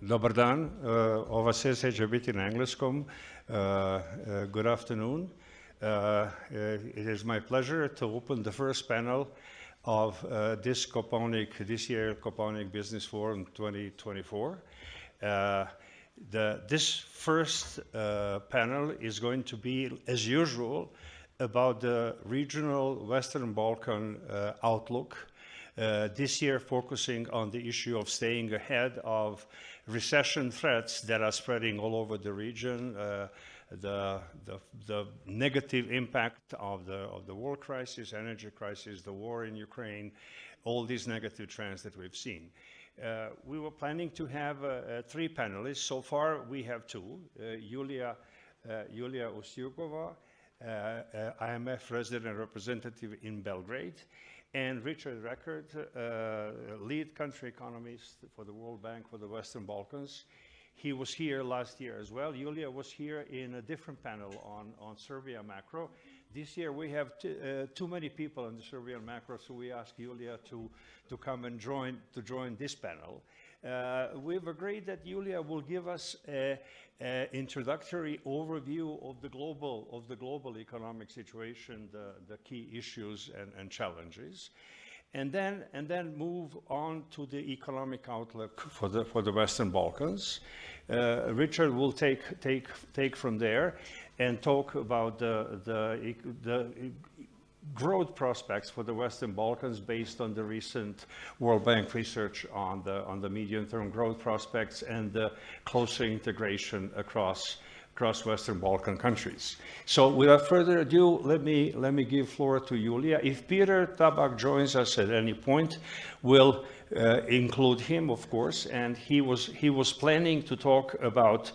Dobar dan, ova sesija će biti na engleskom. Good afternoon. It is my pleasure to open the first panel of this year Coponic Business Forum 2024. This first panel is going to be, as usual, about the regional Western Balkan outlook. This year focusing on the issue of staying ahead of recession threats that are spreading all over the region, the negative impact of the war crisis, energy crisis, the war in Ukraine, all these negative trends that we've seen. We were planning to have 3 panelists. So far we have 2, Yulia Ustjugova, IMF resident representative in Belgrade, and Richard Reckert, lead country economist for the World Bank for the Western Balkans. He was here last year as well. Yulia was here in a different panel on Serbia macro. This year we have too many people on the Serbian macro, so we asked Yulia to come and join this panel. We've agreed that Yulia will give us an introductory overview of the global economic situation, the key issues and challenges, and then move on to the economic outlook for the Western Balkans. Richard will take from there and talk about the growth prospects for the Western Balkans based on the recent World Bank research on the medium-term growth prospects and the closer integration across Western Balkan countries. So without further ado, let me give floor to Yulia. If Peter Tabak joins us at any point, we'll include him, of course, and he was planning to talk about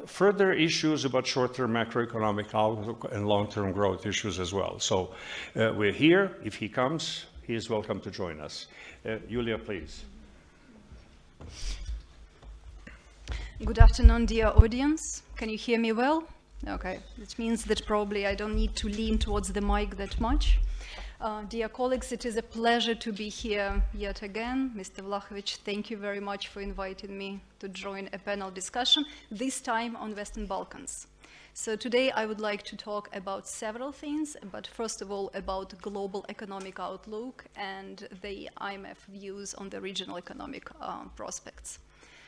further issues about short-term macroeconomic outlook and long-term growth issues as well. So we're here. If he comes, he is welcome to join us. Yulia, please. Good afternoon, dear audience. Can you hear me well? Okay, which means that probably I don't need to lean towards the mic that much. Dear colleagues, it is a pleasure to be here yet again. Mr. Vlahovic, thank you very much for inviting me to join a panel discussion, this time on Western Balkans. So today I would like to talk about several things, but first of all about global economic outlook and the IMF views on the regional economic prospects.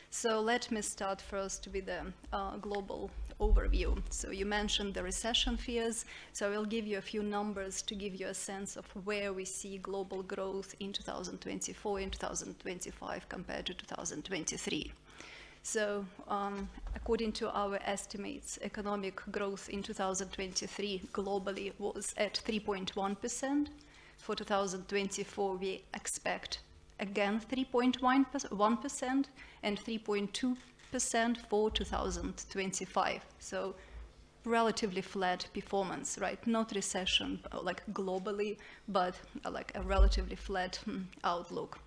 So let me start first with the global overview. So you mentioned the recession fears, so I will give you a few numbers to give you a sense of where we see global growth in 2024 and 2025 compared to 2023. So according to our estimates, economic growth in 2023 globally was at 3.1%. For 2024, we expect again 3.1% and 3.2% for 2025. So relatively flat performance, right? Not recession like globally, but like a relatively flat outlook.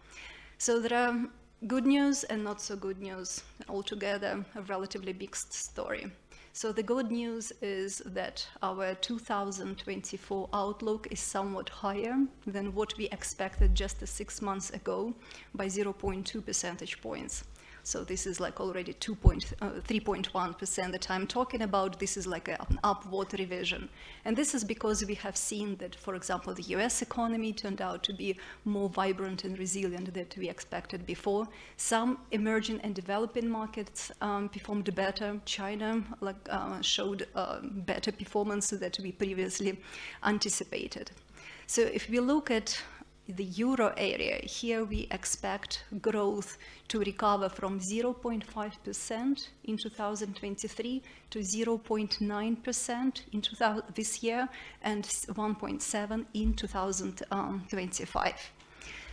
So there are good news and not so good news altogether, a relatively mixed story. So the good news is that our 2024 outlook is somewhat higher than what we expected just 6 months ago by 0.2 percentage points. So this is like already 3.1% that I'm talking about. This is like an upward revision. And this is because we have seen that, for example, the US economy turned out to be more vibrant and resilient than we expected before. Some emerging and developing markets performed better. China showed better performance than we previously anticipated. So if we look at the euro area, here we expect growth to recover from 0.5% in 2023 to 0.9% in this year and 1.7% in 2025.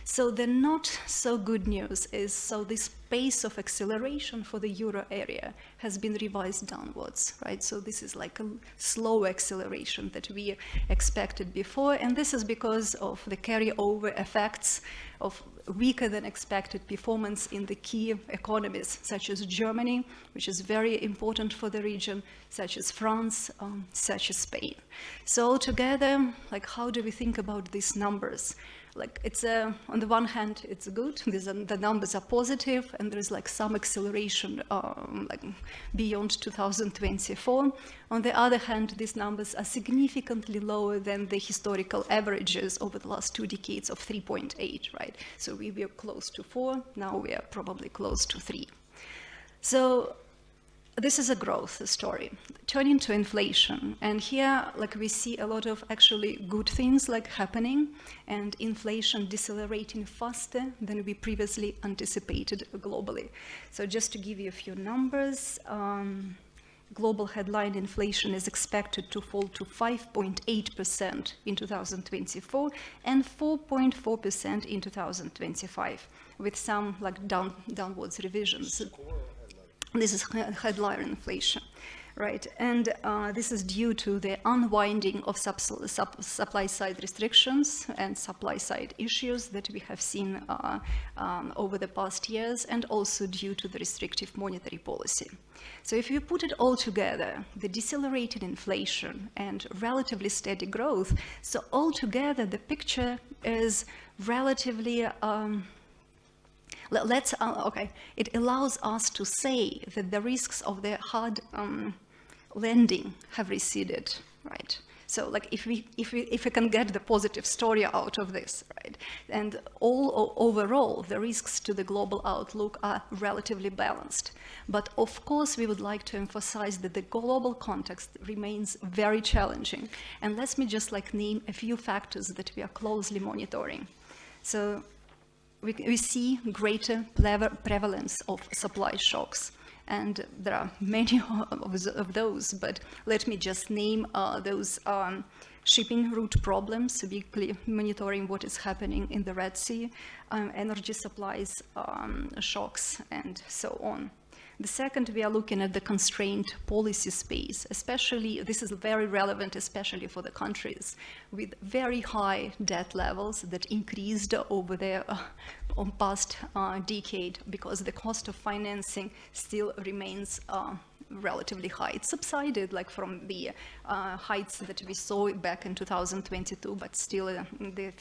So the not so good news is, so this pace of acceleration for the euro area has been revised downwards, right? So this is like a slow acceleration that we expected before, and this is because of the carryover effects of weaker than expected performance in the key economies, such as Germany, which is very important for the region, such as France, such as Spain. So altogether, like, how do we think about these numbers? like it's on the one hand it's good, the numbers are positive, and there is like some acceleration like beyond 2024. On the other hand, these numbers are significantly lower than the historical averages over the last 2 decades of 3.8, right? So we were close to 4, now we are probably close to 3. So this is a growth story. Turning to inflation, and here like we see a lot of actually good things like happening, and inflation decelerating faster than we previously anticipated globally. So just to give you a few numbers, global headline inflation is expected to fall to 5.8% in 2024 and 4.4% in 2025, with some like downwards revisions. This is headline inflation, right? And this is due to the unwinding of supply-side restrictions and supply-side issues that we have seen over the past years, and also due to the restrictive monetary policy. So if you put it all together, the decelerated inflation and relatively steady growth, so altogether the picture is relatively it allows us to say that the risks of the hard lending have receded, right? So like if we can get the positive story out of this, right? And overall, the risks to the global outlook are relatively balanced. But of course, we would like to emphasize that the global context remains very challenging. And let me just like name a few factors that we are closely monitoring. So we see greater prevalence of supply shocks, and there are many of those, but let me just name those shipping route problems, weekly monitoring what is happening in the Red Sea, energy supplies shocks, and so on. The second, we are looking at the constrained policy space, especially, this is very relevant, especially for the countries with very high debt levels that increased over the past decade, because the cost of financing still remains relatively high. It subsided like from the heights that we saw back in 2022, but still the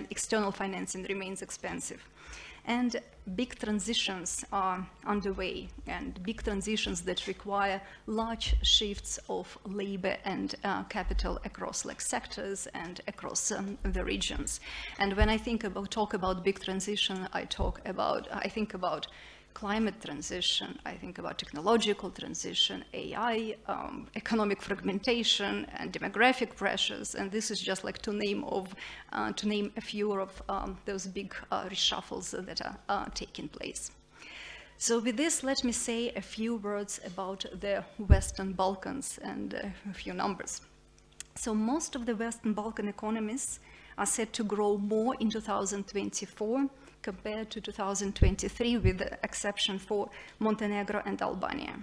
external financing remains expensive. And big transitions are underway, and big transitions that require large shifts of labor and capital across like sectors and across the regions. And when I talk about big transition, I think about climate transition, I think about technological transition, AI, economic fragmentation, and demographic pressures. And this is just like to name a few of those big reshuffles that are taking place. So with this, let me say a few words about the Western Balkans and a few numbers. So most of the Western Balkan economies are set to grow more in 2024 compared to 2023, with the exception for Montenegro and Albania.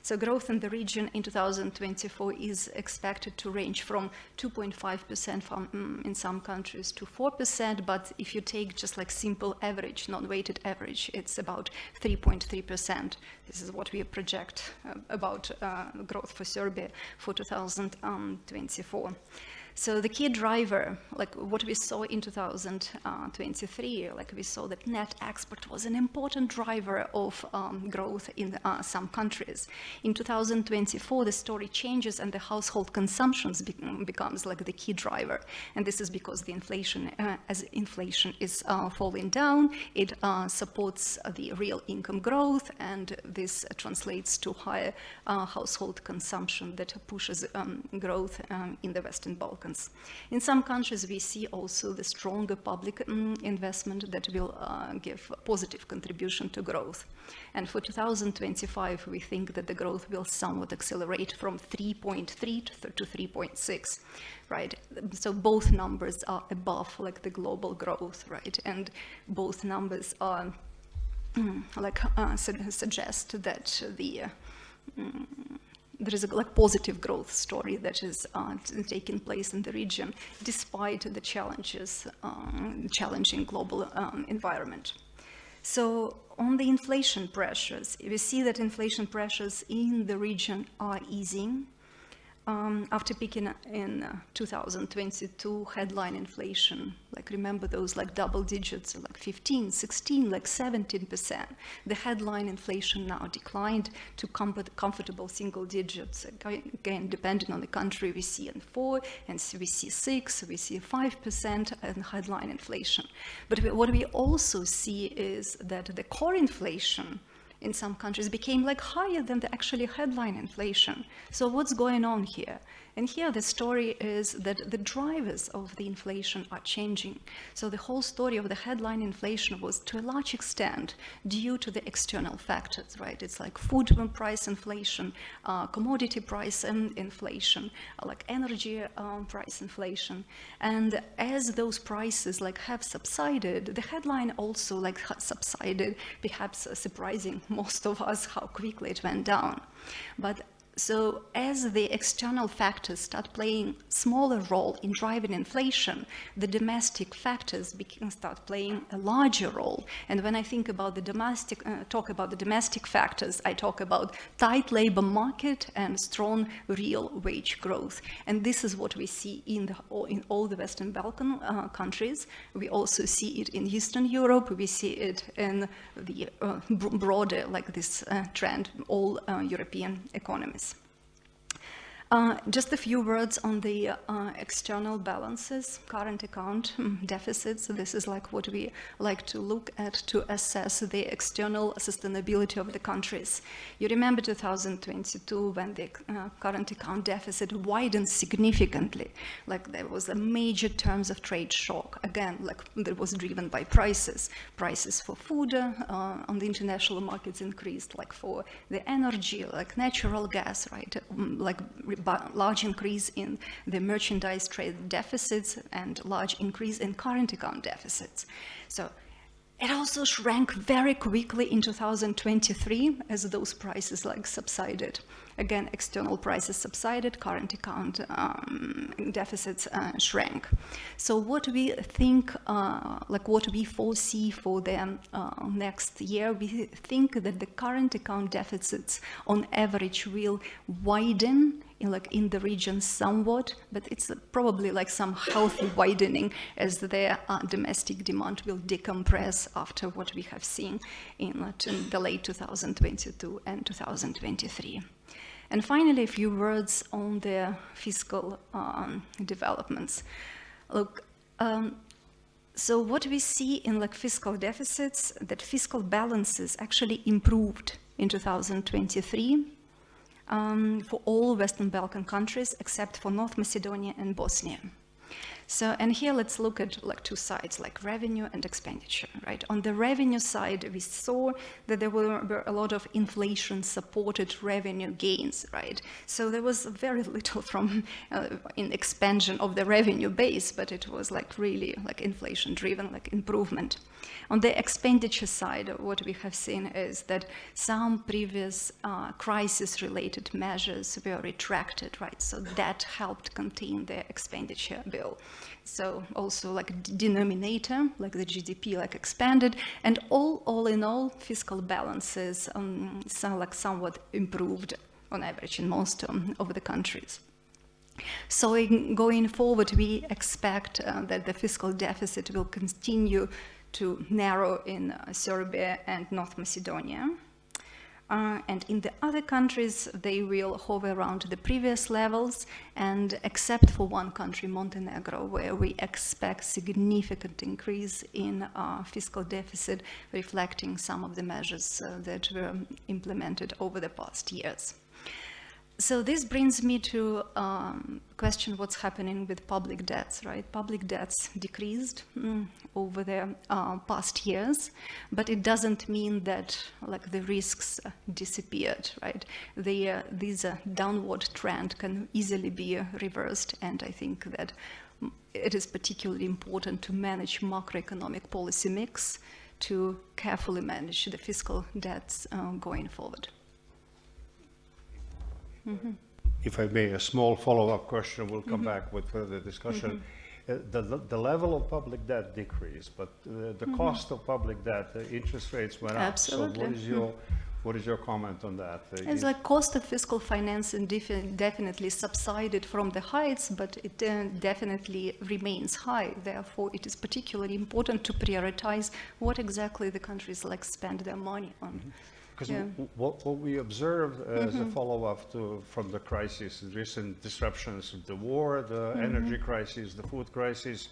So growth in the region in 2024 is expected to range from 2.5% in some countries to 4%, but if you take just like simple average, non-weighted average, it's about 3.3%. This is what we project about growth for Serbia for 2024. So the key driver, like what we saw in 2023, like we saw that net export was an important driver of growth in some countries. In 2024, the story changes and the household consumption becomes like the key driver. And this is because the inflation, as inflation is falling down, it supports the real income growth, and this translates to higher household consumption that pushes growth in the Western Balkans. In some countries, we see also the stronger public investment that will give a positive contribution to growth. And for 2025, we think that the growth will somewhat accelerate from 3.3 to 3.6, right? So both numbers are above like the global growth, right? And both numbers are suggest that there is a positive growth story that is taking place in the region, despite the challenging global environment. So on the inflation pressures, we see that inflation pressures in the region are easing. after peaking in 2022, headline inflation, like remember those like double digits, like 15, 16, like 17%. The headline inflation now declined to comfortable single digits. Again, depending on the country, we see in 4, and we see 6, we see 5% in headline inflation. But what we also see is that the core inflation in some countries became like higher than the actually headline inflation. So what's going on here? And here the story is that the drivers of the inflation are changing. So the whole story of the headline inflation was to a large extent due to the external factors, right? It's like food price inflation, commodity price inflation, like energy price inflation. And as those prices like have subsided, the headline also like subsided, perhaps surprising most of us how quickly it went down. But so as the external factors start playing smaller role in driving inflation, the domestic factors start playing a larger role. And when I think about the domestic, talk about the domestic factors, I talk about tight labor market and strong real wage growth. And this is what we see in all the Western Balkan countries. We also see it in Eastern Europe. We see it in the broader, like this trend, all European economies. Just a few words on the external balances, current account deficits. This is like what we like to look at to assess the external sustainability of the countries. You remember 2022 when the current account deficit widened significantly, like there was a major terms of trade shock. Again, like that was driven by prices. Prices for food on the international markets increased, like for the energy, like natural gas, right? Like large increase in the merchandise trade deficits and large increase in current account deficits. So it also shrank very quickly in 2023 as those prices like subsided. Again, external prices subsided, current account deficits shrank. So what we think, like what we foresee for the next year, we think that the current account deficits on average will widen in the region somewhat, but it's probably like some healthy widening as the domestic demand will decompress after what we have seen in the late 2022 and 2023. And finally, a few words on the fiscal developments. Look, so what we see in like fiscal deficits, that fiscal balances actually improved in 2023 for all Western Balkan countries except for North Macedonia and Bosnia. So, and here let's look at like two sides, like revenue and expenditure, right? On the revenue side, we saw that there were a lot of inflation-supported revenue gains, right? So there was very little from in expansion of the revenue base, but it was like really like inflation-driven, like improvement. On the expenditure side, what we have seen is that some previous crisis-related measures were retracted, right? So that helped contain the expenditure bill. So also like denominator, like the GDP, like expanded, and all in all, fiscal balances somewhat improved on average in most of the countries. So going forward, we expect that the fiscal deficit will continue to narrow in Serbia and North Macedonia. And in the other countries, they will hover around the previous levels, and except for one country, Montenegro, where we expect significant increase in fiscal deficit, reflecting some of the measures that were implemented over the past years. So this brings me to question what's happening with public debts, right? Public debts decreased over the past years, but it doesn't mean that like the risks disappeared, right? This downward trend can easily be reversed, and I think that it is particularly important to manage macroeconomic policy mix to carefully manage the fiscal debts going forward. Mm-hmm. If I may, a small follow-up question, we'll come back with further discussion. The level of public debt decreased, but the cost of public debt, the interest rates went up. Absolutely. So what is your What is your comment on that? It's like cost of fiscal financing definitely subsided from the heights, but it definitely remains high. Therefore, it is particularly important to prioritize what exactly the countries like spend their money on. Because what we observed as a follow-up from the crisis, the recent disruptions of the war, the energy crisis, the food crisis,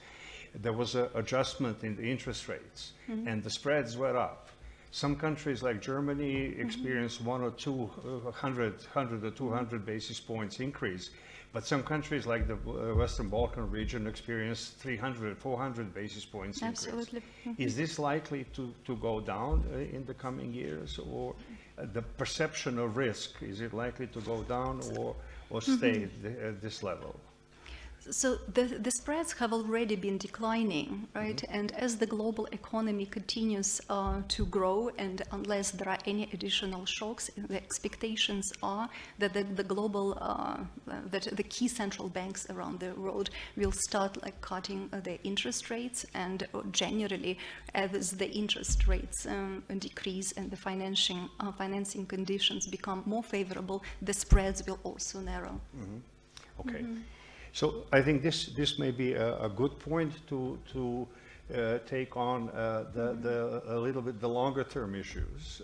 there was an adjustment in the interest rates, and the spreads went up. Some countries like Germany experienced 100 or 200 basis points increase, but some countries like the Western Balkan region experienced 300, 400 basis points increase. Absolutely. Is this likely to go down in the coming years, or the perception of risk, is it likely to go down or stay at this level? So the spreads have already been declining, right? And as the global economy continues to grow, and unless there are any additional shocks, the expectations are that the global, that the key central banks around the world will start like cutting their interest rates, and generally, as the interest rates decrease and the financing conditions become more favorable, the spreads will also narrow. Okay. So I think this may be a good point to take on a little bit the longer term issues,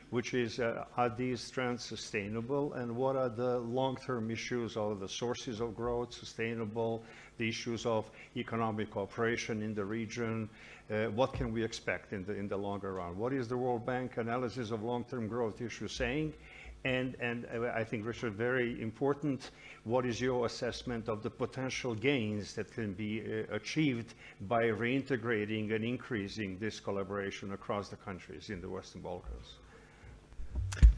which is are these trends sustainable, and what are the long term issues of the sources of growth sustainable, the issues of economic cooperation in the region, what can we expect in the longer run? What is the World Bank analysis of long term growth issues saying? And I think, Richard, very important, what is your assessment of the potential gains that can be achieved by reintegrating and increasing this collaboration across the countries in the Western Balkans?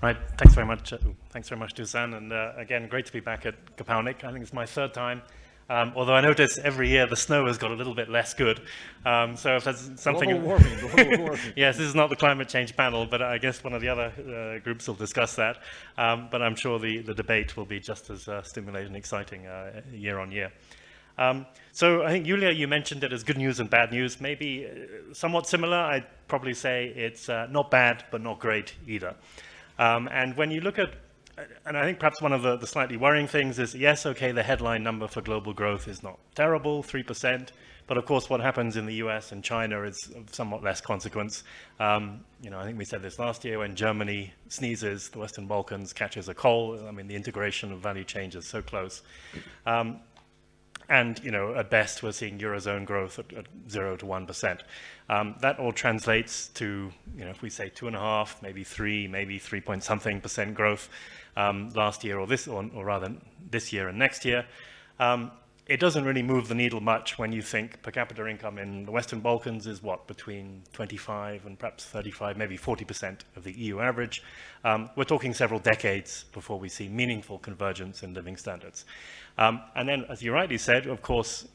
Right, thanks very much. Thanks very much, Dusan. And again, great to be back at Kapaunic. I think it's my third time. Although I notice every year the snow has got a little bit less good. So if there's something... Global warming. Yes, this is not the climate change panel, but I guess one of the other groups will discuss that. But I'm sure the debate will be just as stimulating and exciting year on year. So I think, Julia, you mentioned it as good news and bad news. Maybe somewhat similar. I'd probably say it's not bad, but not great either. And when you look at, and I think perhaps one of the slightly worrying things is, yes, okay, the headline number for global growth is not terrible, 3%, but of course what happens in the US and China is of somewhat less consequence. You know, I think we said this last year, when Germany sneezes, the Western Balkans catches a cold. I mean, the integration of value chains is so close. And, you know, at best, we're seeing Eurozone growth at 0 to 1%. That all translates to, you know, if we say 2.5, maybe 3, maybe 3 point something % growth last year, or rather this year and next year. It doesn't really move the needle much when you think per capita income in the Western Balkans is what, between 25 and perhaps 35, maybe 40% of the EU average. We're talking several decades before we see meaningful convergence in living standards. And then, as you rightly said, of course,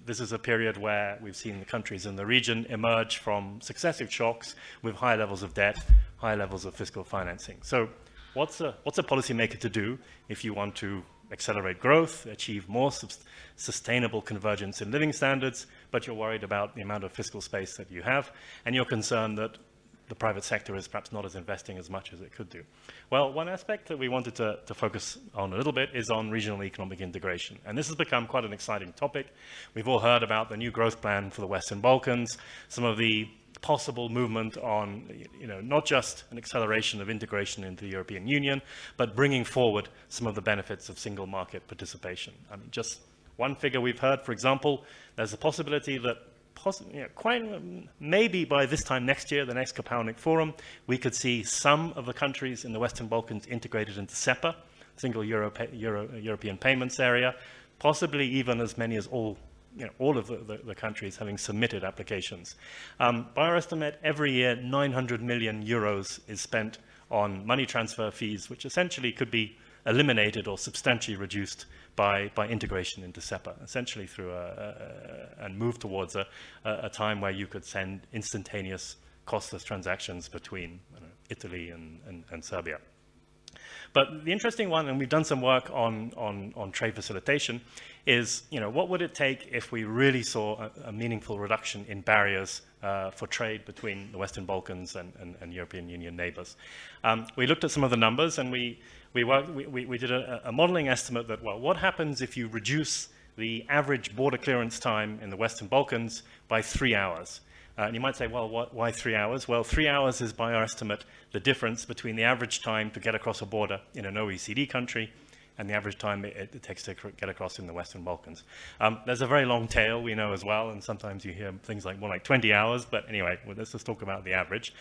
this is a period where we've seen the countries in the region emerge from successive shocks with high levels of debt, high levels of fiscal financing. So what's a policymaker to do if you want to accelerate growth, achieve more sustainable convergence in living standards, but you're worried about the amount of fiscal space that you have, and you're concerned that the private sector is perhaps not as investing as much as it could do? Well, one aspect that we wanted to focus on a little bit is on regional economic integration. And this has become quite an exciting topic. We've all heard about the new growth plan for the Western Balkans, some of the possible movement on, you know, not just an acceleration of integration into the European Union, but bringing forward some of the benefits of single market participation. I mean, just one figure we've heard, for example, there's a possibility that maybe by this time next year, the next Kapaunic Forum, we could see some of the countries in the Western Balkans integrated into SEPA, Single European Payments Area, possibly even as many as all of the countries having submitted applications. By our estimate, every year, 900 million euros is spent on money transfer fees, which essentially could be eliminated or substantially reduced by integration into SEPA, essentially through and move towards a time where you could send instantaneous costless transactions between Italy and Serbia. But the interesting one, and we've done some work on trade facilitation, is, you know, what would it take if we really saw a meaningful reduction in barriers for trade between the Western Balkans and European Union neighbors? We looked at some of the numbers, and we did a modeling estimate that, well, what happens if you reduce the average border clearance time in the Western Balkans by 3 hours? And you might say, well, why 3 hours? Well, 3 hours is, by our estimate, the difference between the average time to get across a border in an OECD country and the average time it takes to get across in the Western Balkans. There's a very long tail, we know as well, and sometimes you hear things like more like 20 hours, but anyway, let's just talk about the average.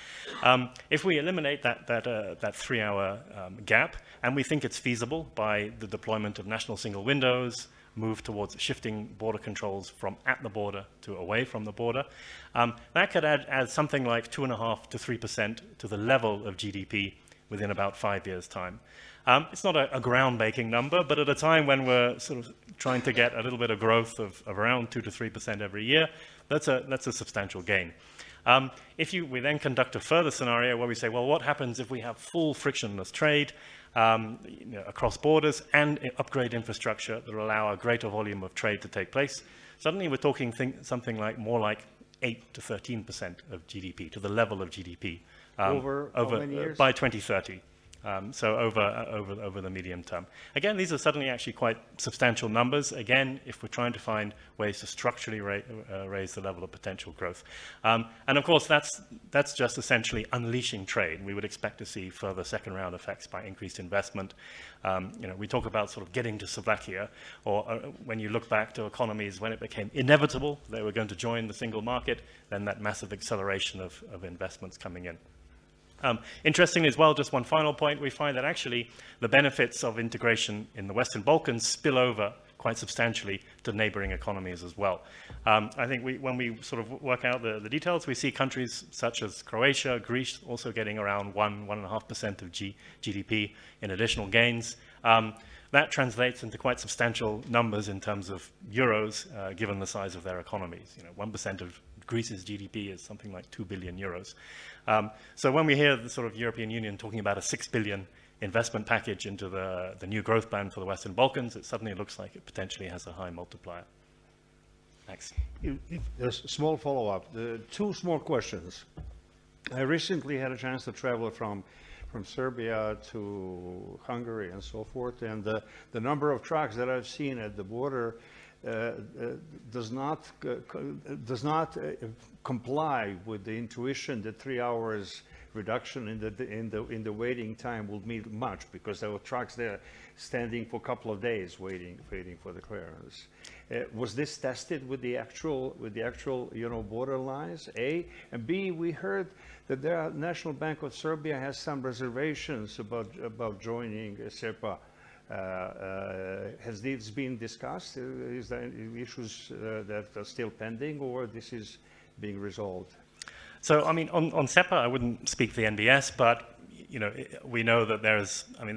If we eliminate that 3 hour gap, and we think it's feasible by the deployment of national single windows, move towards shifting border controls from at the border to away from the border, that could add something like 2.5% to 3% to the level of GDP within about 5 years' time. It's not a groundbreaking number, but at a time when we're sort of trying to get a little bit of growth of around 2 to 3% every year, that's a substantial gain. We then conduct a further scenario where we say, well, what happens if we have full frictionless trade across borders and upgrade infrastructure that will allow a greater volume of trade to take place? Suddenly we're talking something like more like 8 to 13% of GDP, to the level of GDP. Over how many years? By 2030. So over the medium term. Again, these are suddenly actually quite substantial numbers. Again, if we're trying to find ways to structurally raise the level of potential growth. And of course, that's just essentially unleashing trade. We would expect to see further second round effects by increased investment. We talk about sort of getting to Slovakia, or when you look back to economies when it became inevitable they were going to join the single market, then that massive acceleration of investments coming in. Interestingly as well, just one final point, we find that actually the benefits of integration in the Western Balkans spill over quite substantially to neighboring economies as well. I think when we sort of work out the details, we see countries such as Croatia, Greece also getting around 1.5% of GDP in additional gains. That translates into quite substantial numbers in terms of euros, given the size of their economies. 1% of Greece's GDP is something like 2 billion euros. So when we hear the sort of European Union talking about a 6 billion investment package into the new growth plan for the Western Balkans, it suddenly looks like it potentially has a high multiplier. Thanks. A small follow-up. Two small questions. I recently had a chance to travel from Serbia to Hungary and so forth, and the number of trucks that I've seen at the border does not comply with the intuition that 3 hours reduction in the waiting time will mean much, because there were trucks there standing for a couple of days waiting for the clearance. Was this tested with the actual border lines? A, and B, we heard that the National Bank of Serbia has some reservations about joining SEPA. Has this been discussed? Is there issues that are still pending, or this is being resolved? So, I mean, on SEPA, I wouldn't speak for the NBS, but we know that there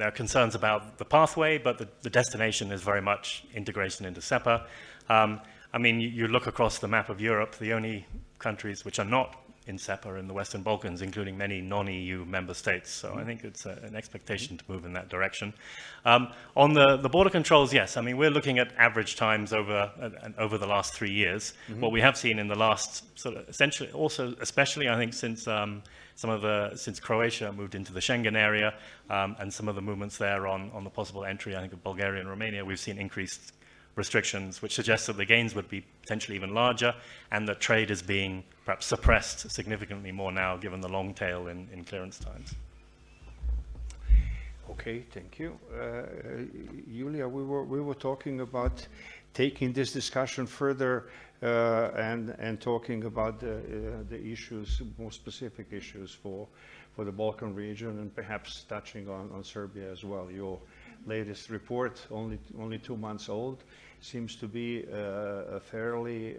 are concerns about the pathway, but the destination is very much integration into SEPA. You look across the map of Europe, the only countries which are not in SEPA are in the Western Balkans, including many non-EU member states. So I think it's an expectation to move in that direction. On the border controls, yes. we're looking at average times over the last 3 years. What we have seen in the last sort of essentially, also especially I think since since Croatia moved into the Schengen area, and some of the movements there on the possible entry, I think, of Bulgaria and Romania, we've seen increased restrictions, which suggests that the gains would be potentially even larger, and that trade is being perhaps suppressed significantly more now, given the long tail in clearance times. Okay, thank you. Julia, we were talking about taking this discussion further and talking about the issues, more specific issues for the Balkan region, and perhaps touching on Serbia as well. Your latest report, only 2 months old, seems to be a fairly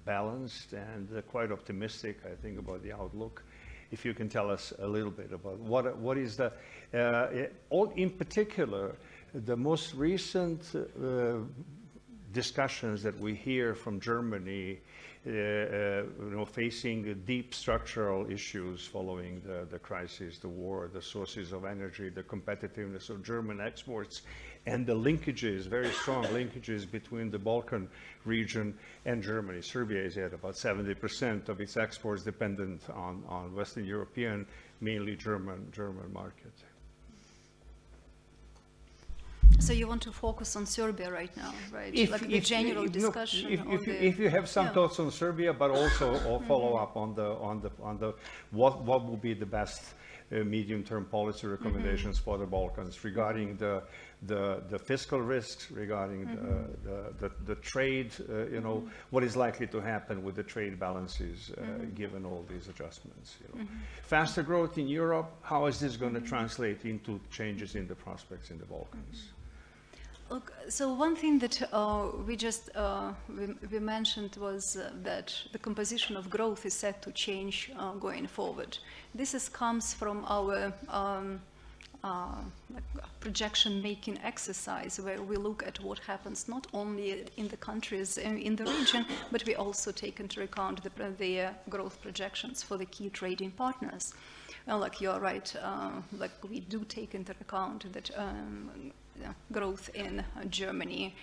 balanced and quite optimistic, I think, about the outlook. If you can tell us a little bit about what is the, in particular, the most recent discussions that we hear from Germany, facing deep structural issues following the crisis, the war, the sources of energy, the competitiveness of German exports, and the linkages, very strong linkages between the Balkan region and Germany. Serbia is at about 70% of its exports dependent on Western European, mainly German market. So you want to focus on Serbia right now, right? The general discussion if you have some thoughts on Serbia, but also follow up on the what will be the best medium-term policy recommendations for the Balkans regarding the fiscal risks, regarding the trade, what is likely to happen with the trade balances given all these adjustments. Faster growth in Europe, how is this going to translate into changes in the prospects in the Balkans? Look, so one thing that we mentioned was that the composition of growth is set to change going forward. This comes from our projection-making exercise, where we look at what happens not only in the countries in the region, but we also take into account the growth projections for the key trading partners. Like you're right, like we do take into account that growth in Germany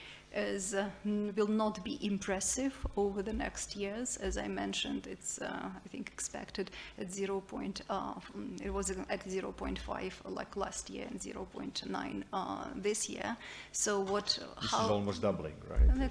will not be impressive over the next years. As I mentioned, it's I think expected at it was at 0.5 like last year and 0.9 this year. So This is almost doubling, right?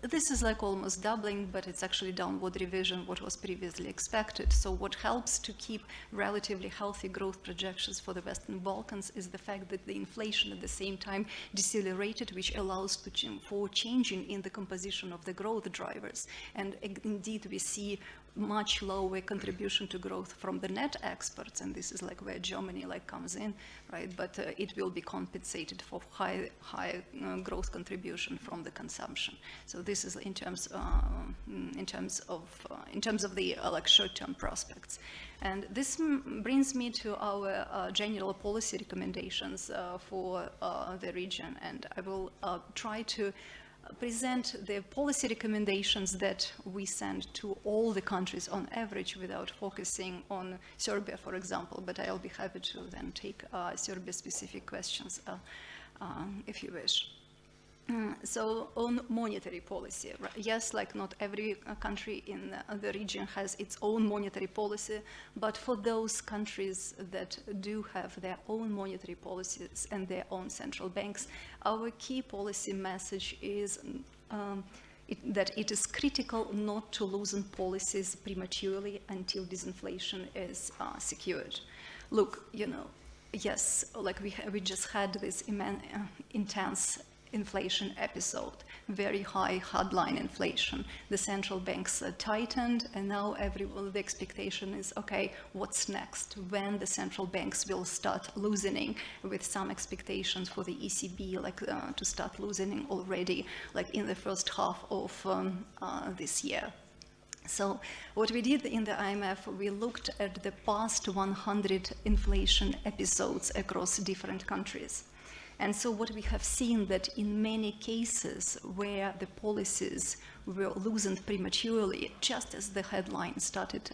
This is like almost doubling, but it's actually downward revision what was previously expected. So what helps to keep relatively healthy growth projections for the Western Balkans is the fact that the inflation at the same time decelerated, which allows for changing in the composition of the growth drivers. And indeed, we see much lower contribution to growth from the net exports, and this is like where Germany comes in, right? But it will be compensated for high growth contribution from the consumption. So this is in terms of the short-term prospects. And this brings me to our general policy recommendations for the region, and I will try to present the policy recommendations that we send to all the countries on average without focusing on Serbia, for example, but I'll be happy to then take Serbia-specific questions if you wish. So on monetary policy, yes, like not every country in the region has its own monetary policy, but for those countries that do have their own monetary policies and their own central banks, our key policy message is that it is critical not to loosen policies prematurely until disinflation is secured. Look, yes, like we just had this intense inflation episode, very high headline inflation. The central banks tightened, and now the expectation is, okay, what's next? When the central banks will start loosening, with some expectations for the ECB to start loosening already in the first half of this year. So what we did in the IMF, we looked at the past 100 inflation episodes across different countries. And so what we have seen that in many cases where the policies were loosened prematurely, just as the headline started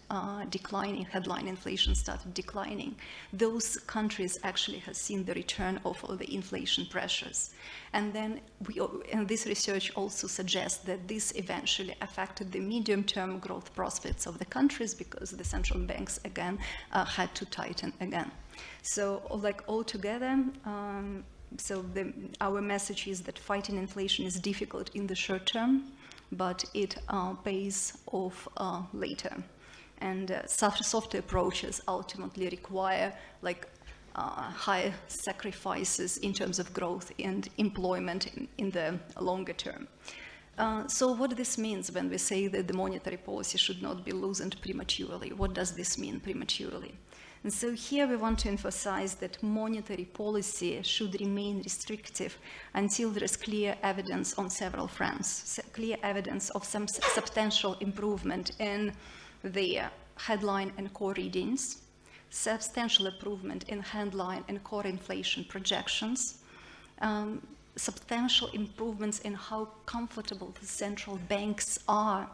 declining, headline inflation started declining, those countries actually have seen the return of all the inflation pressures. And then this research also suggests that this eventually affected the medium-term growth prospects of the countries because the central banks again had to tighten again. So altogether, our message is that fighting inflation is difficult in the short term, but it pays off later. And softer approaches ultimately require high sacrifices in terms of growth and employment in the longer term. So what this means when we say that the monetary policy should not be loosened prematurely? What does this mean, prematurely? And so here we want to emphasize that monetary policy should remain restrictive until there is clear evidence on several fronts, clear evidence of some substantial improvement in the headline and core readings, substantial improvement in headline and core inflation projections, substantial improvements in how comfortable the central banks are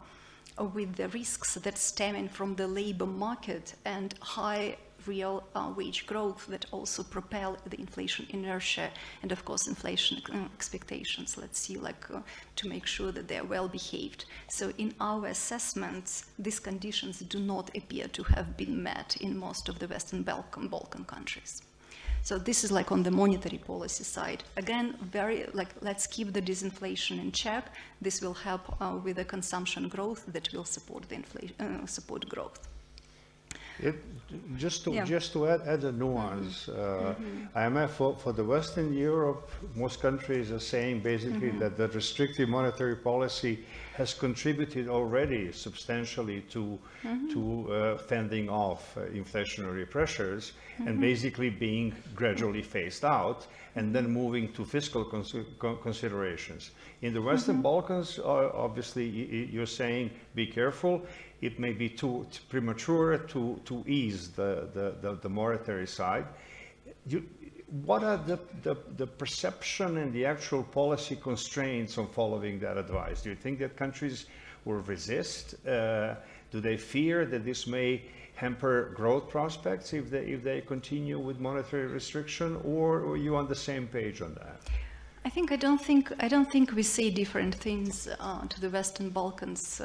with the risks that stemming from the labor market and high real wage growth that also propel the inflation inertia and of course inflation expectations. Let's see, to make sure that they're well behaved. So in our assessments, these conditions do not appear to have been met in most of the Western Balkan countries. So this is on the monetary policy side. Again, let's keep the disinflation in check. This will help with the consumption growth that will support the support growth. Just to add a nuance, IMF for the Western Europe, most countries are saying basically that the restrictive monetary policy has contributed already substantially to fending off inflationary pressures and basically being gradually phased out and then moving to fiscal considerations. In the Western Balkans, obviously you're saying be careful. It may be too premature to ease the monetary side. What are the perception and the actual policy constraints on following that advice? Do you think that countries will resist? Do they fear that this may hamper growth prospects if they continue with monetary restriction, or are you on the same page on that? I don't think we say different things to the Western Balkans.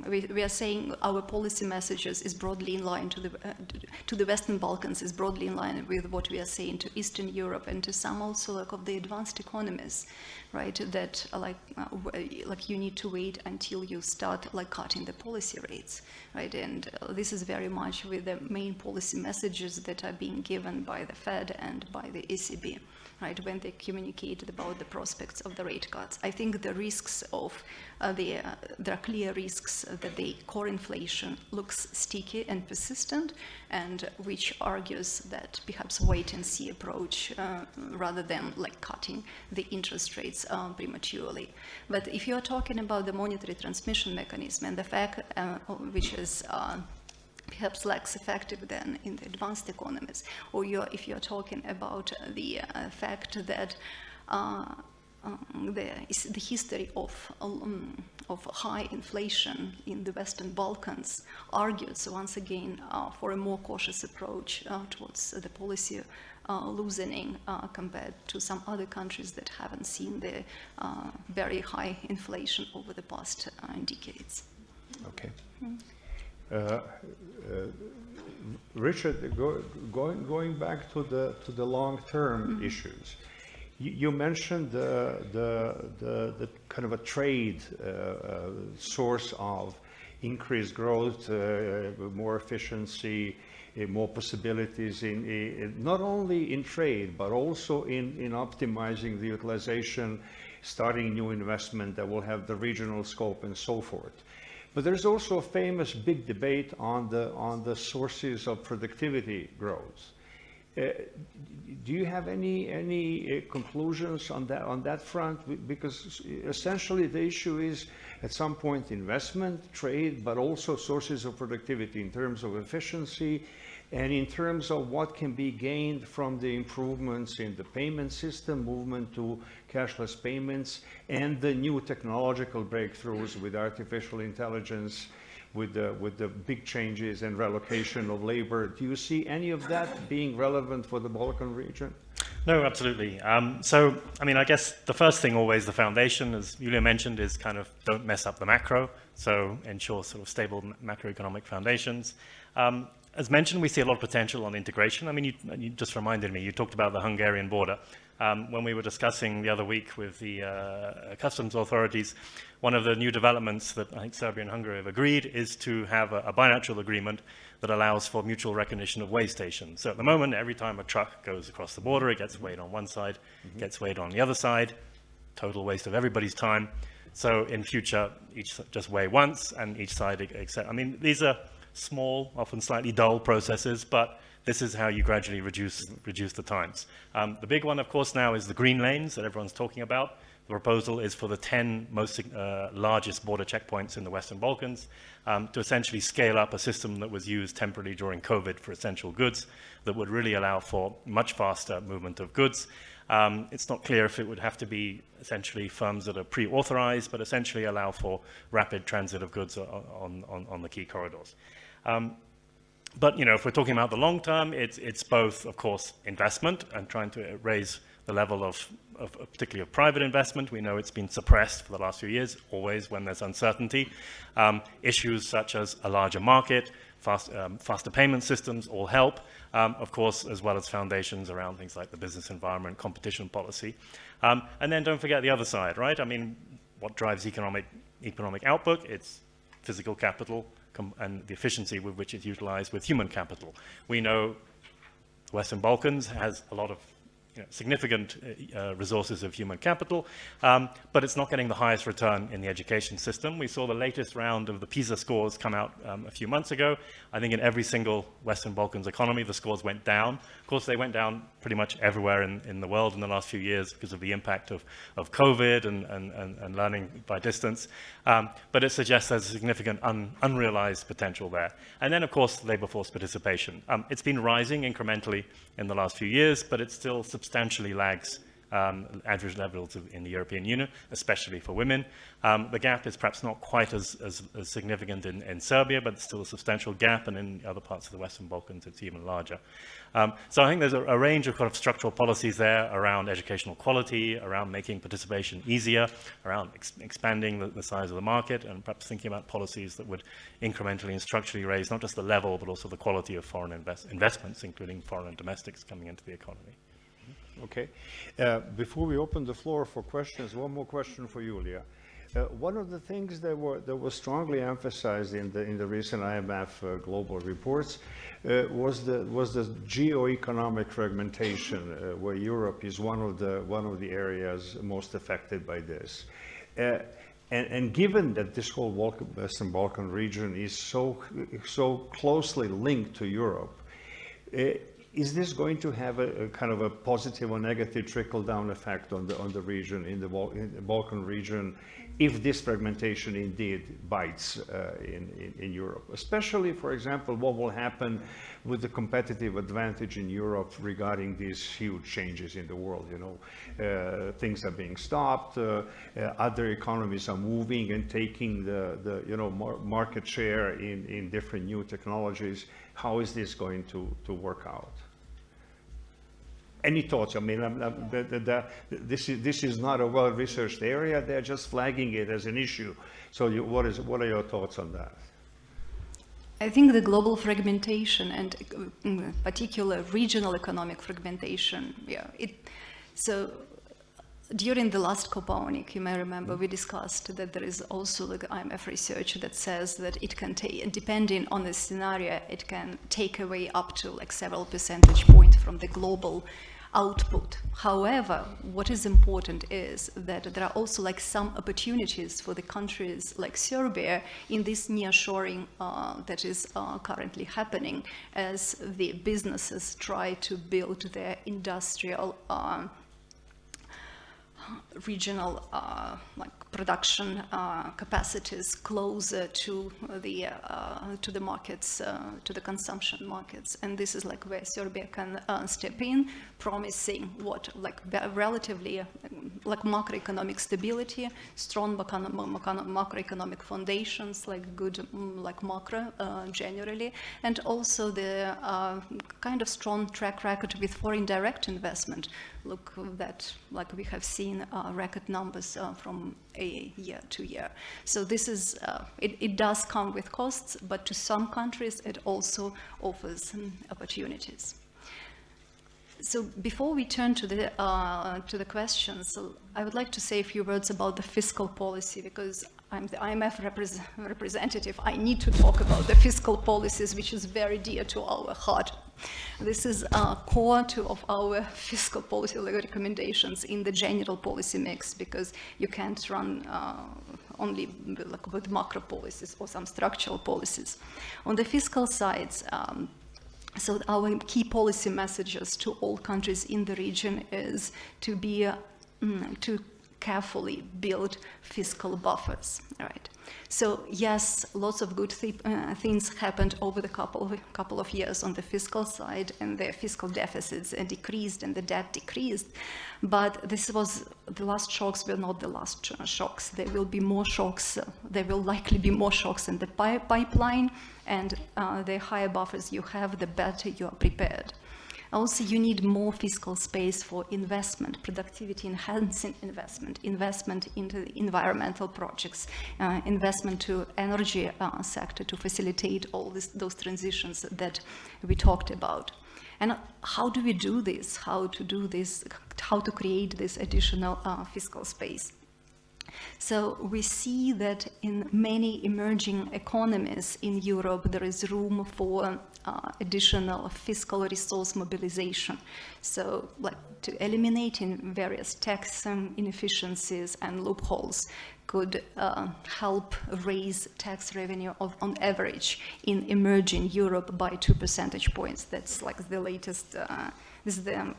We are saying our policy messages is broadly in line to the Western Balkans is broadly in line with what we are saying to Eastern Europe and to some also of the advanced economies, right? That you need to wait until you start cutting the policy rates, right? And this is very much with the main policy messages that are being given by the Fed and by the ECB. Right, when they communicate about the prospects of the rate cuts. I think the risks of there are clear risks that the core inflation looks sticky and persistent, and which argues that perhaps wait and see approach rather than cutting the interest rates prematurely. But if you are talking about the monetary transmission mechanism and the fact which is perhaps less effective than in the advanced economies, or if you're talking about the fact that the history of high inflation in the Western Balkans argues once again for a more cautious approach towards the policy loosening compared to some other countries that haven't seen the very high inflation over the past decades. Okay. Richard, going back to the long-term issues, you mentioned the kind of a trade source of increased growth, more efficiency, more possibilities in not only in trade but also in optimizing the utilization, starting new investment that will have the regional scope and so forth. But there's also a famous big debate on the sources of productivity growth. Do you have any conclusions on that front? Because essentially the issue is at some point investment, trade, but also sources of productivity in terms of efficiency and in terms of what can be gained from the improvements in the payment system, movement to cashless payments, and the new technological breakthroughs with artificial intelligence, with the big changes and relocation of labor. Do you see any of that being relevant for the Balkan region? No, absolutely. So, I mean, I guess the first thing, always the foundation, as Yulia mentioned, is kind of don't mess up the macro. So ensure sort of stable macroeconomic foundations. As mentioned, we see a lot of potential on integration. I mean, you just reminded me, you talked about the Hungarian border. When we were discussing the other week with the customs authorities, one of the new developments that I think Serbia and Hungary have agreed is to have a bilateral agreement that allows for mutual recognition of weigh stations. So at the moment, every time a truck goes across the border, it gets weighed on one side, gets weighed on the other side, total waste of everybody's time. So in future, each just weigh once and each side accept. I mean, these are small, often slightly dull processes, but this is how you gradually reduce the times. The big one, of course, now is the green lanes that everyone's talking about. The proposal is for the 10 most largest border checkpoints in the Western Balkans to essentially scale up a system that was used temporarily during COVID for essential goods that would really allow for much faster movement of goods. It's not clear if it would have to be essentially firms that are pre-authorized, but essentially allow for rapid transit of goods on the key corridors. But you know, if we're talking about the long term, it's both, of course, investment and trying to raise the level of particularly of private investment. We know it's been suppressed for the last few years, always when there's uncertainty. Issues such as a larger market, faster payment systems all help, of course, as well as foundations around things like the business environment, competition policy. And then don't forget the other side, right? I mean, what drives economic output? It's physical capital and the efficiency with which it's utilized with human capital. We know the Western Balkans has a lot of significant resources of human capital, but it's not getting the highest return in the education system. We saw the latest round of the PISA scores come out a few months ago. I think in every single Western Balkans economy, the scores went down. Of course, they went down pretty much everywhere in the world in the last few years because of the impact of COVID and learning by distance. But it suggests there's a significant unrealized potential there. And then, of course, labor force participation. It's been rising incrementally in the last few years, but it still substantially lags average levels in the European Union, especially for women. The gap is perhaps not quite as significant in Serbia, but it's still a substantial gap, and in other parts of the Western Balkans, it's even larger. So I think there's a range of kind of structural policies there around educational quality, around making participation easier, around expanding the size of the market, and perhaps thinking about policies that would incrementally and structurally raise not just the level, but also the quality of foreign investments, including foreign and domestics coming into the economy. Okay. Before we open the floor for questions, one more question for Julia. One of the things that was strongly emphasized in the recent IMF global reports was the geo-economic fragmentation, where Europe is one of the areas most affected by this. And given that this whole Western Balkan region is so closely linked to Europe, is this going to have a kind of a positive or negative trickle-down effect on the region, in the Balkan region, if this fragmentation indeed bites in Europe? Especially, for example, what will happen with the competitive advantage in Europe regarding these huge changes in the world? You know, things are being stopped, other economies are moving and taking the market share in different new technologies. How is this going to work out? Any thoughts? I mean, this is not a well-researched area. They're just flagging it as an issue. So what are your thoughts on that? I think the global fragmentation and in particular regional economic fragmentation, so during the last Kopaonik, you may remember, we discussed that there is also like IMF research that says that it can take, depending on the scenario, it can take away up to like several percentage points from the global output. However, what is important is that there are also like some opportunities for the countries like Serbia in this nearshoring that is currently happening as the businesses try to build their industrial regional like production capacities closer to the markets, to the consumption markets, and this is like where Serbia can step in, promising what like relatively like macroeconomic stability, strong macroeconomic foundations, like good like macro generally, and also the kind of strong track record with foreign direct investment. Look that like we have seen record numbers from a year to year. So this is, it does come with costs, but to some countries it also offers opportunities. So before we turn to the questions, I would like to say a few words about the fiscal policy, because I'm the IMF representative. I need to talk about the fiscal policies, which is very dear to our heart. This is core of our fiscal policy recommendations in the general policy mix, because you can't run only with macro policies or some structural policies. On the fiscal sides, so our key policy messages to all countries in the region is to be to carefully build fiscal buffers, right? So yes, lots of good things happened over the couple of years on the fiscal side, and the fiscal deficits decreased and the debt decreased. But this was, the last shocks were not the last shocks. There will be more shocks. There will likely be more shocks in the pipeline, and the higher buffers you have, the better you are prepared. Also, you need more fiscal space for investment, productivity enhancing investment, investment into the environmental projects, investment to energy sector to facilitate all those transitions that we talked about. And how do we do this? How to do this? How to create this additional fiscal space? So we see that in many emerging economies in Europe, there is room for additional fiscal resource mobilization. So like to eliminate in various tax inefficiencies and loopholes could help raise tax revenue on average in emerging Europe by 2 percentage points. That's like the latest.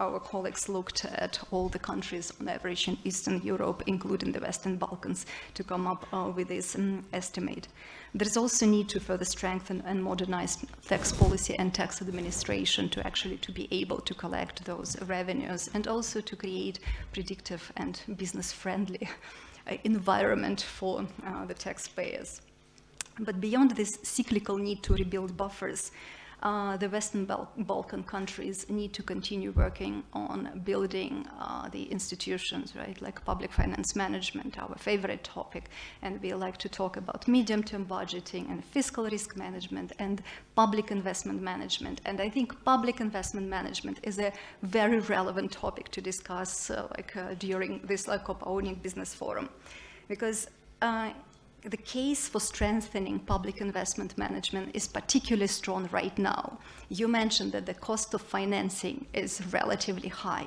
Our colleagues looked at all the countries on average in Eastern Europe, including the Western Balkans, to come up with this estimate. There's also need to further strengthen and modernize tax policy and tax administration to actually to be able to collect those revenues, and also to create predictive and business-friendly environment for the taxpayers. But beyond this cyclical need to rebuild buffers, the Western Balkan countries need to continue working on building the institutions, right, like public finance management, our favorite topic, and we like to talk about medium-term budgeting and fiscal risk management and public investment management. And I think public investment management is a very relevant topic to discuss during this Copa Business Forum, because the case for strengthening public investment management is particularly strong right now. You mentioned that the cost of financing is relatively high.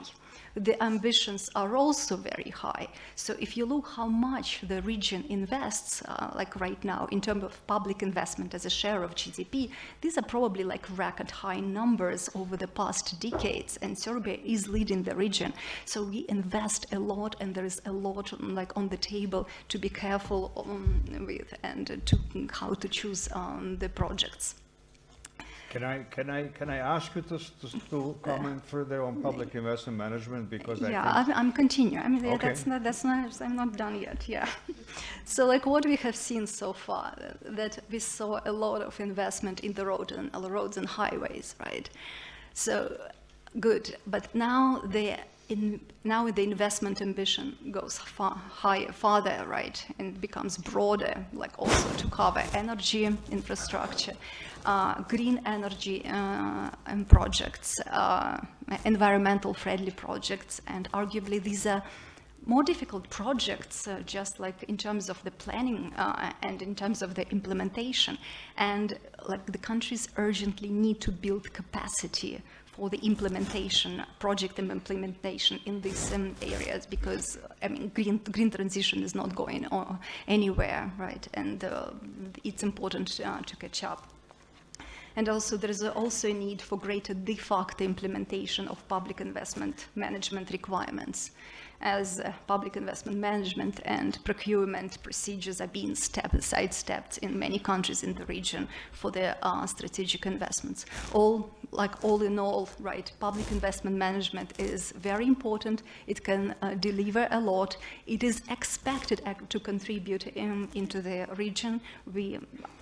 The ambitions are also very high. So if you look how much the region invests, like right now, in terms of public investment as a share of GDP, these are probably like record high numbers over the past decades, and Serbia is leading the region. So we invest a lot, and there is a lot like on the table to be careful with, and to how to choose the projects. Can I ask you to comment further on public investment management, because I'm continuing. I mean, Okay. that's not. I'm not done yet. Yeah. So, like what we have seen so far, that we saw a lot of investment in the roads and highways, right? So, good. But now the investment ambition goes farther, right, and becomes broader, like also to cover energy infrastructure, green energy projects, environmental friendly projects, and arguably these are more difficult projects, just like in terms of the planning and in terms of the implementation. And like the countries urgently need to build capacity for the implementation, project implementation in these areas, because I mean, green transition is not going anywhere, right? And it's important to catch up. And also, there is also a need for greater de facto implementation of public investment management requirements, as public investment management and procurement procedures are being sidestepped in many countries in the region for their strategic investments. All in all, right, public investment management is very important. It can deliver a lot. It is expected to contribute into the region.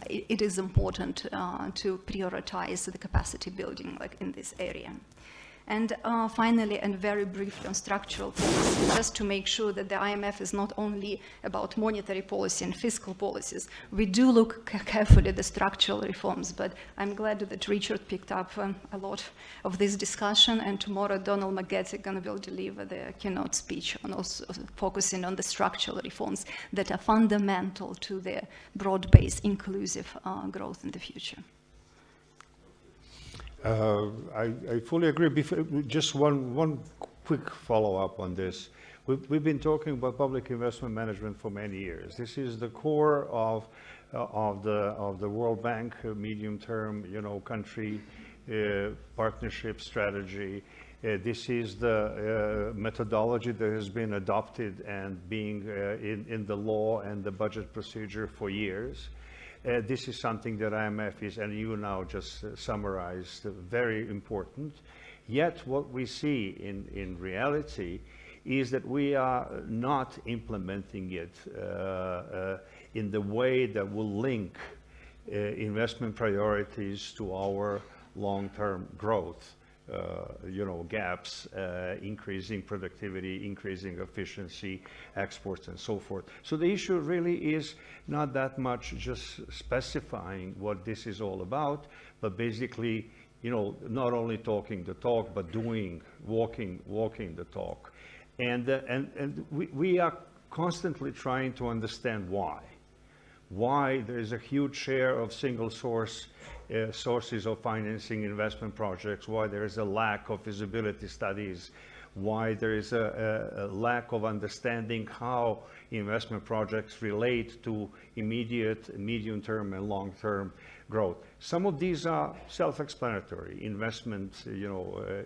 It is important to prioritize the capacity building, like in this area. And finally, and very briefly on structural policy, just to make sure that the IMF is not only about monetary policy and fiscal policies. We do look carefully at the structural reforms, but I'm glad that Richard picked up a lot of this discussion, and tomorrow Donald McGettigan will deliver the keynote speech on also focusing on the structural reforms that are fundamental to the broad-based inclusive growth in the future. I fully agree. Just one quick follow-up on this. We've been talking about public investment management for many years. This is the core of the World Bank medium-term, country partnership strategy. This is the methodology that has been adopted and being in the law and the budget procedure for years. This is something that IMF is, and you now just summarized, very important. Yet what we see in reality is that we are not implementing it in the way that will link investment priorities to our long-term growth. Gaps, increasing productivity, increasing efficiency, exports, and so forth. So the issue really is not that much just specifying what this is all about, but basically, not only talking the talk, but walking the talk. And we are constantly trying to understand why there is a huge share of single source sources of financing investment projects, why there is a lack of feasibility studies, why there is a lack of understanding how investment projects relate to immediate, medium-term, and long-term growth. Some of these are self-explanatory, investment,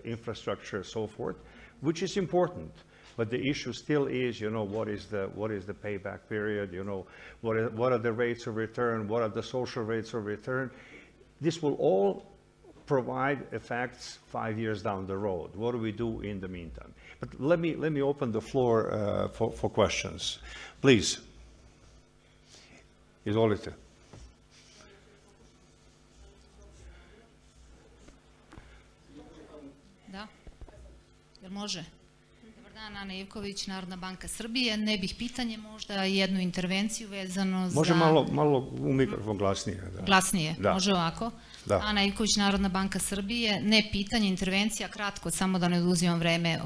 infrastructure, so forth, which is important. But the issue still is, what is the payback period? What are the rates of return? What are the social rates of return? This will all provide effects 5 years down the road. What do we do in the meantime? But let me open the floor for questions, please. Izvolite. Da, jel može? Dobar dan, Ana Ivković, Narodna banka Srbije. Ne bih pitanje, možda jednu intervenciju vezano za... Može malo u mikrofon glasnije. Da. Glasnije, da. Može ovako. Da. Ana Ivković, Narodna banka Srbije. Ne pitanje, intervencija, kratko, samo da ne oduzimam vreme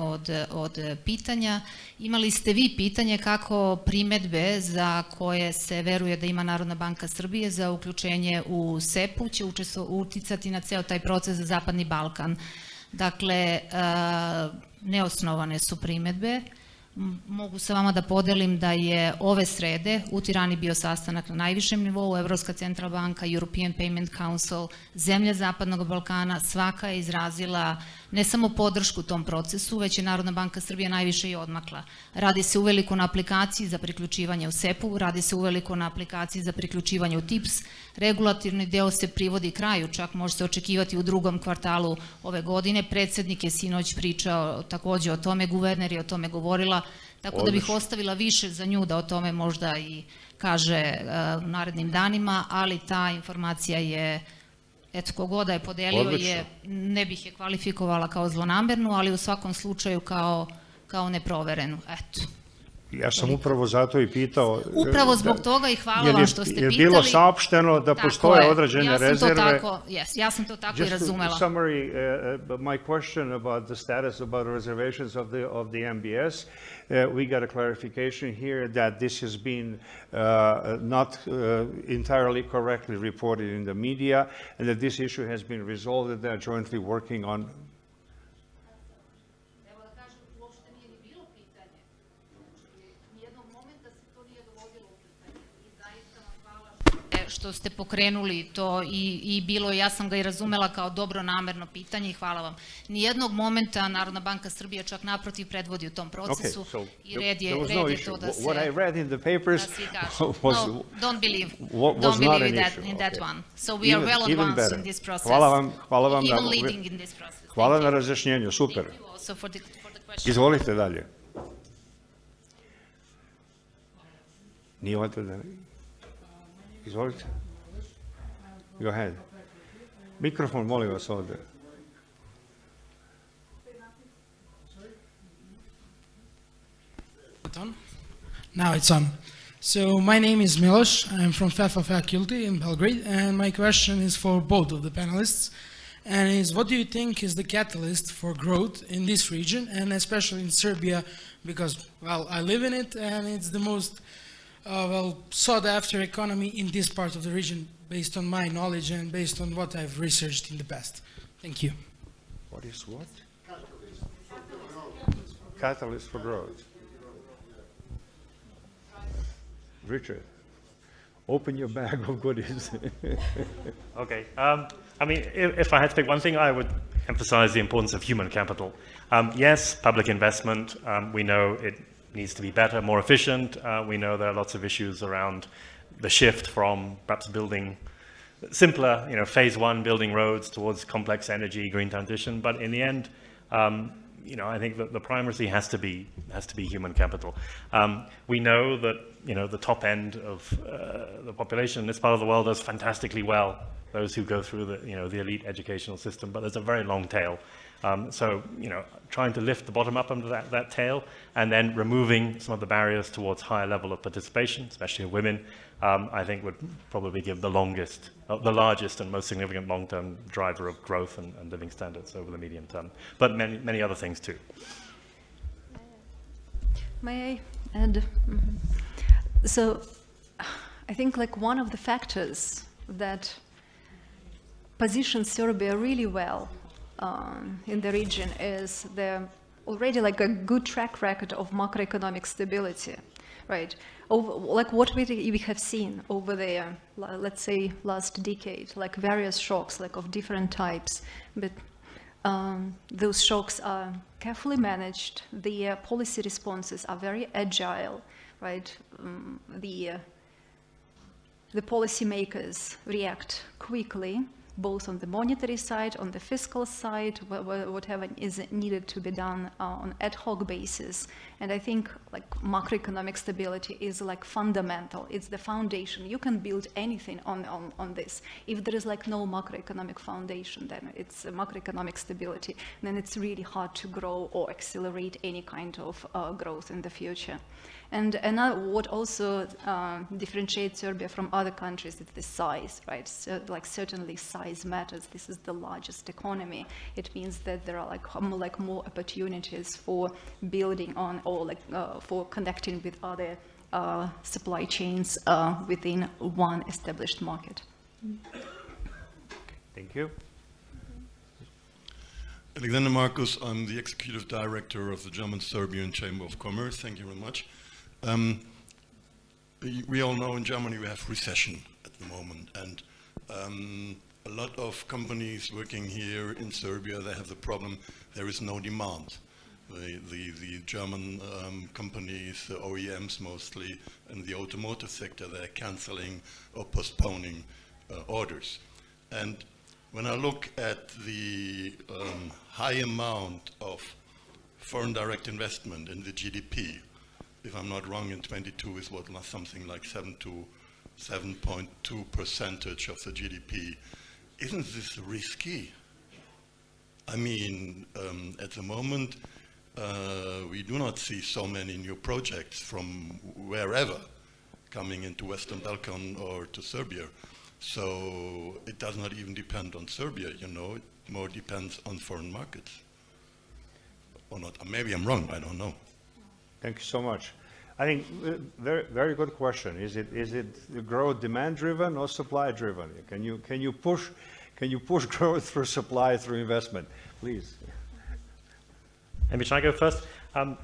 od pitanja. Imali ste vi pitanje kako primedbe za koje se veruje da ima Narodna banka Srbije za uključenje u SEPA-u će uticati na ceo taj proces za Zapadni Balkan. Dakle, neosnovane su primedbe. Mogu sa vama da podelim da je ove srede u Tirani bio sastanak na najvišem nivou, Evropska centralna banka, European Payment Council, zemlje Zapadnog Balkana, svaka je izrazila ne samo podršku tom procesu, već je Narodna banka Srbije najviše i odmakla. Radi se uveliko na aplikaciji za priključivanje u SEPA-u, radi se uveliko na aplikaciji za priključivanje u TIPS, regulativni deo se privodi kraju, čak može se očekivati u drugom kvartalu ove godine. Predsednik je sinoć pričao takođe o tome, guverner je o tome govorila, tako da bih ostavila više za nju da o tome možda i kaže u narednim danima, ali ta informacija je, eto, kogoda je podelio je, ne bih je kvalifikovala kao zlonamernu, ali u svakom slučaju kao neproverenu, eto. Ja sam upravo zato i pitao... Upravo zbog toga i hvala vam što ste pitali. Je bilo saopšteno da postoje određene rezerve? Ja sam to tako i razumela. Just summary, my question about the status, about reservations of the MBS, we got a clarification here that this has been not entirely correctly reported in the media, and that this issue has been resolved, and they're jointly working on... Što ste pokrenuli to i bilo, ja sam ga i razumela kao dobro namerno pitanje i hvala vam. Nijednog momenta Narodna banka Srbije čak naprotiv predvodi u tom procesu i red je to da se... What I read in the papers was... No, don't believe in that one. So we are well advanced in this process. Hvala vam. Even leading in this process. Hvala na razjašnjenju, super. Thank you also for the question. Izvolite dalje. Nije ovdje da... Izvolite. Go ahead. Mikrofon, molim vas ovdje. Now it's on. So my name is Miloš. I'm from FEFA faculty in Belgrade, and my question is for both of the panelists. And is, what do you think is the catalyst for growth in this region, and especially in Serbia, because, well, I live in it, and it's the most sought after economy in this part of the region, based on my knowledge and based on what I've researched in the past. Thank you. What is what? Catalyst for growth. Richard, open your bag of goodies. Okay. I mean, if I had to pick one thing, I would emphasize the importance of human capital. Yes, public investment, we know it needs to be better, more efficient. We know there are lots of issues around the shift from perhaps building simpler, phase one, building roads towards complex energy, green transition. But in the end, I think that the primacy has to be human capital. We know that the top end of the population in this part of the world does fantastically well. Those who go through the elite educational system, but there's a very long tail. So trying to lift the bottom up under that tail, and then removing some of the barriers towards higher level of participation, especially of women, I think would probably give the largest and most significant long-term driver of growth and living standards over the medium term. But many other things too. May I add? So I think like one of the factors that positions Serbia really well in the region is already like a good track record of macroeconomic stability, right? Like what we have seen over the, let's say, last decade, like various shocks, like of different types, but those shocks are carefully managed. The policy responses are very agile, right? The policymakers react quickly, both on the monetary side, on the fiscal side, whatever is needed to be done on ad hoc basis. And I think like macroeconomic stability is like fundamental. It's the foundation. You can build anything on this. If there is like no macroeconomic foundation, then it's macroeconomic stability. Then it's really hard to grow or accelerate any kind of growth in the future. And what also differentiates Serbia from other countries is the size, right? So, like certainly size matters. This is the largest economy. It means that there are like more opportunities for building on or like for connecting with other supply chains within one established market. Thank you. Alexander Markus, I'm the Executive Director of the German-Serbian Chamber of Commerce. Thank you very much. We all know in Germany we have recession at the moment, and a lot of companies working here in Serbia, they have the problem there is no demand. The German companies, the OEMs mostly, and the automotive sector, they're canceling or postponing orders. And when I look at the high amount of foreign direct investment in the GDP, if I'm not wrong, in 22 is what, something like 7.2% of the GDP. Isn't this risky? I mean, at the moment, we do not see so many new projects from wherever coming into Western Balkan or to Serbia. So it does not even depend on Serbia, it more depends on foreign markets. Or not, maybe I'm wrong, I don't know. Thank you so much. I think very good question. Is it growth demand driven or supply driven? Can you push growth through supply through investment? Please. Maybe should I go first? No,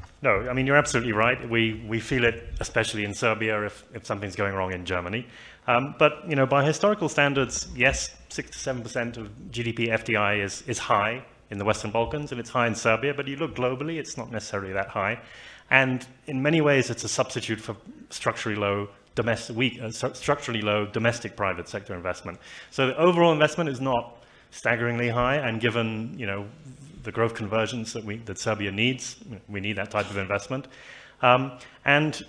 I mean you're absolutely right. We feel it, especially in Serbia, if something's going wrong in Germany. But by historical standards, yes, 6 to 7% of GDP FDI is high in the Western Balkans, and it's high in Serbia. But you look globally, it's not necessarily that high. And in many ways, it's a substitute for structurally low domestic private sector investment. So the overall investment is not staggeringly high, and given the growth convergence that Serbia needs, we need that type of investment. And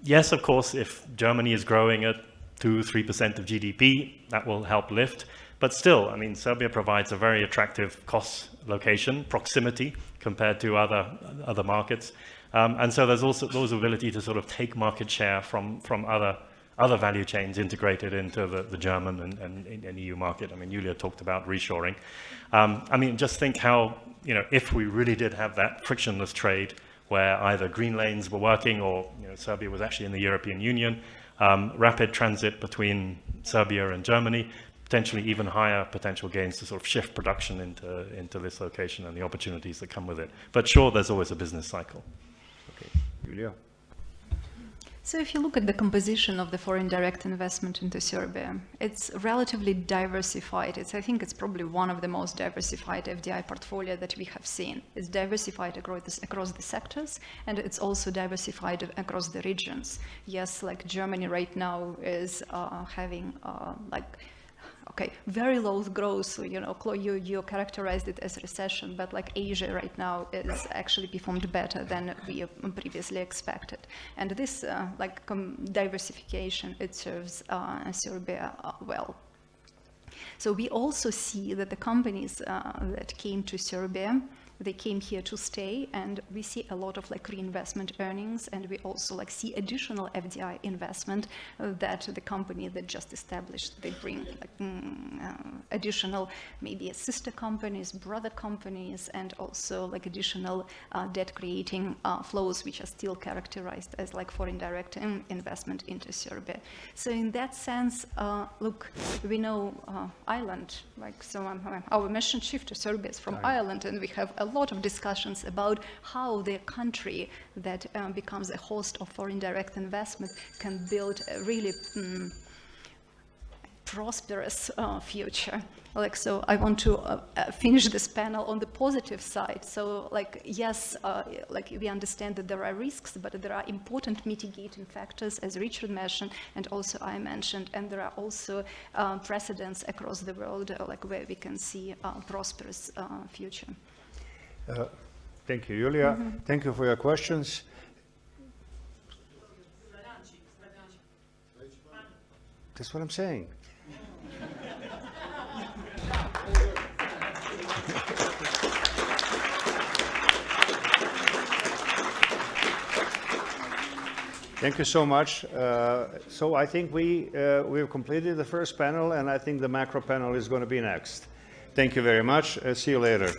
yes, of course, if Germany is growing at 2-3% of GDP, that will help lift. But still, I mean, Serbia provides a very attractive cost location, proximity compared to other markets. And so there's also ability to sort of take market share from other value chains integrated into the German and EU market. I mean, Julia talked about reshoring. I mean, just think how, if we really did have that frictionless trade where either green lanes were working or Serbia was actually in the European Union, rapid transit between Serbia and Germany, potentially even higher potential gains to sort of shift production into this location and the opportunities that come with it. But sure, there's always a business cycle. Okay, Julia. So if you look at the composition of the foreign direct investment into Serbia, it's relatively diversified. I think it's probably one of the most diversified FDI portfolio that we have seen. It's diversified across the sectors, and it's also diversified across the regions. Yes, like Germany right now is having very low growth, so, you characterized it as recession, but like Asia right now is actually performed better than we previously expected. And this diversification, it serves Serbia well. So we also see that the companies that came to Serbia, they came here to stay, and we see a lot of reinvestment earnings, and we also see additional FDI investment that the company that just established, they bring additional maybe sister companies, brother companies, and also additional debt creating flows, which are still characterized as foreign direct investment into Serbia. So in that sense, look, we know Ireland, our mission chief to Serbia is from Ireland, and we have a lot of discussions about how the country that becomes a host of foreign direct investment can build a really prosperous future. So I want to finish this panel on the positive side. So yes, we understand that there are risks, but there are important mitigating factors, as Richard mentioned, and also I mentioned, and there are also precedents across the world where we can see a prosperous future. Thank you, Julia. Thank you for your questions. That's what I'm saying. Thank you so much. So I think we've completed the first panel, and I think the macro panel is going to be next. Thank you very much. See you later.